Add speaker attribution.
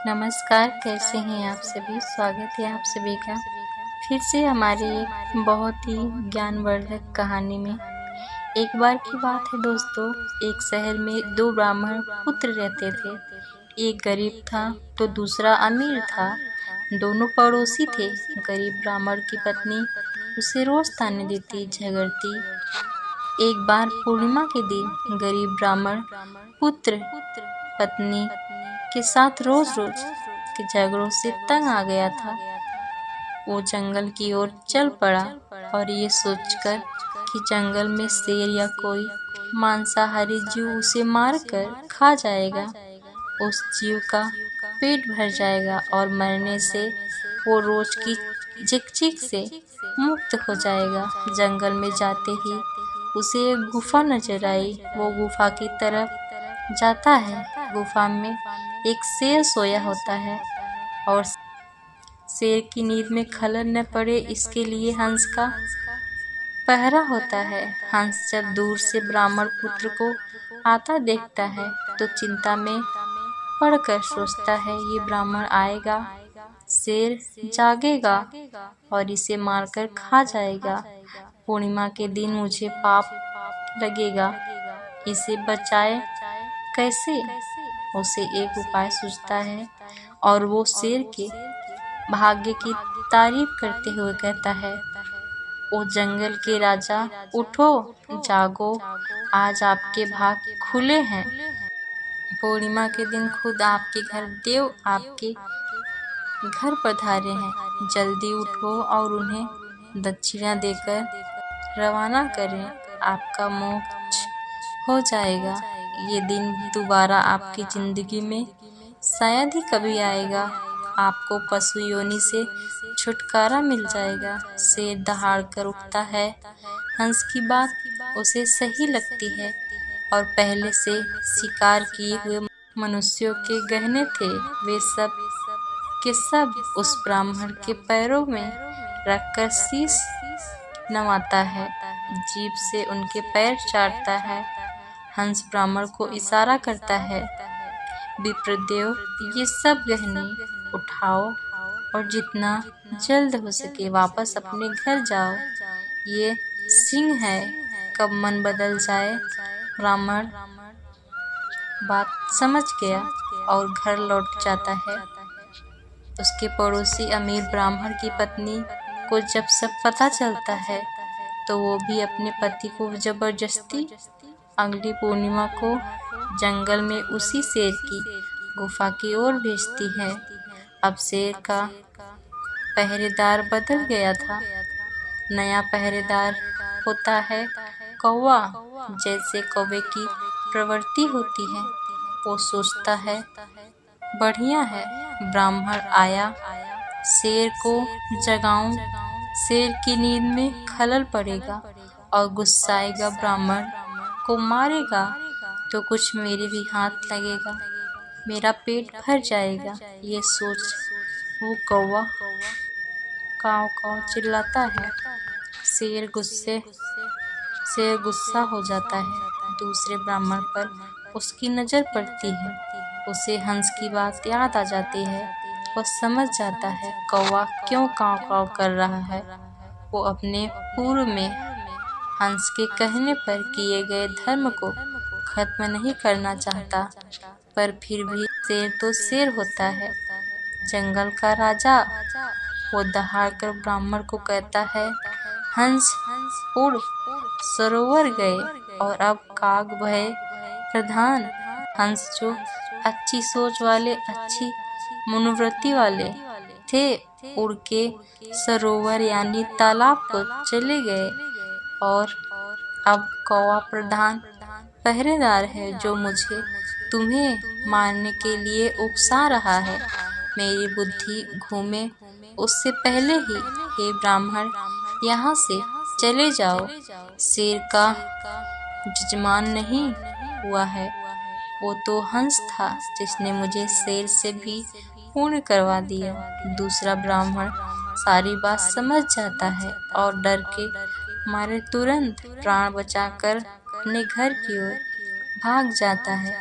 Speaker 1: नमस्कार, कैसे हैं आप सभी। स्वागत है आप सभी का फिर से हमारी एक बहुत ही ज्ञानवर्धक कहानी में। एक बार की बात है दोस्तों, एक शहर में दो ब्राह्मण पुत्र रहते थे। एक गरीब था तो दूसरा अमीर था। दोनों पड़ोसी थे। गरीब ब्राह्मण की पत्नी उसे रोज ताने देती, झगड़ती। एक बार पूर्णिमा के दिन गरीब ब्राह्मण पुत्र पत्नी के साथ रोज रोज के झगड़ों से तंग आ गया था। वो जंगल की ओर चल पड़ा और ये सोचकर कि जंगल में शेर या कोई मांसाहारी जीव उसे मार कर खा जाएगा, उस जीव का पेट भर जाएगा और मरने से वो रोज की चिक से मुक्त हो जाएगा। जंगल में जाते ही उसे एक गुफा नजर आई। वो गुफा की तरफ जाता है। गुफा में एक शेर सोया होता है और शेर की नींद में खलल न पड़े इसके लिए हंस का पहरा होता है। हंस जब दूर से ब्राह्मण पुत्र को आता देखता है तो चिंता में पड़कर सोचता है, ये ब्राह्मण आएगा, शेर जागेगा और इसे मारकर खा जाएगा। पूर्णिमा के दिन मुझे पाप लगेगा, इसे बचाए कैसे। उसे एक उपाय सूझता है और वो शेर के भाग्य की तारीफ करते हुए कहता है, ओ जंगल के राजा, उठो जागो, आज आपके भाग खुले हैं। पूर्णिमा के दिन खुद आपके घर देव आपके घर पधारे हैं। जल्दी उठो और उन्हें दक्षिणा देकर रवाना करें, आपका मोक्ष हो जाएगा। ये दिन दोबारा आपकी जिंदगी में शायद ही कभी आएगा। आपको पशु योनि से छुटकारा मिल जाएगा। शेर दहाड़ कर उठता है। हंस की बात उसे सही लगती है और पहले से शिकार किए हुए मनुष्यों के गहने थे, वे सब के सब उस ब्राह्मण के पैरों में रखकर शीश नवाता है, जीभ से उनके पैर चाटता है। हंस ब्राह्मण को इशारा करता है, विप्रदेव, ये सब गहने उठाओ और जितना जल्द हो सके वापस अपने घर जाओ। ये सिंह है, कब मन बदल जाए। ब्राह्मण बात समझ गया और घर लौट जाता है। उसके पड़ोसी अमीर ब्राह्मण की पत्नी को जब सब पता चलता है तो वो भी अपने पति को जबरदस्ती अगली पूर्णिमा को जंगल में उसी शेर की गुफा की ओर भेजती है। अब शेर का पहरेदार बदल गया था। नया पहरेदार होता है कौवा। जैसे कौवे की प्रवृत्ति होती है, वो सोचता है, बढ़िया है, ब्राह्मण आया, शेर को जगाऊं। शेर की नींद में खलल पड़ेगा और गुस्साएगा, ब्राह्मण को मारेगा तो कुछ मेरे भी हाथ लगेगा, मेरा पेट भर जाएगा। ये सोच वो कौवा काव काव चिल्लाता है। शेर गुस्सा हो जाता है। दूसरे ब्राह्मण पर उसकी नजर पड़ती है। उसे हंस की बात याद आ जाती है। वह समझ जाता है कौवा क्यों काव काव कर रहा है। वो अपने पूर्व में हंस के कहने पर किए गए धर्म को खत्म नहीं करना चाहता, पर फिर भी शेर तो शेर होता है, जंगल का राजा। वो दहाड़कर ब्राह्मण को कहता है, हंस उड़ सरोवर गए और अब काग भय प्रधान। हंस जो अच्छी सोच वाले, अच्छी मनोवृत्ति वाले थे, उड़ के सरोवर यानी तालाब को चले गए और अब कौवा प्रधान पहरेदार है जो मुझे तुम्हें मारने के लिए उकसा रहा है। मेरी बुद्धि घूमे उससे पहले ही हे ब्राह्मण, यहाँ से चले जाओ। शेर का जजमान नहीं हुआ है, वो तो हंस था जिसने मुझे शेर से भी पूर्ण करवा दिया। दूसरा ब्राह्मण सारी बात समझ जाता है और डर के मारे तुरंत प्राण बचाकर अपने घर की ओर भाग जाता है।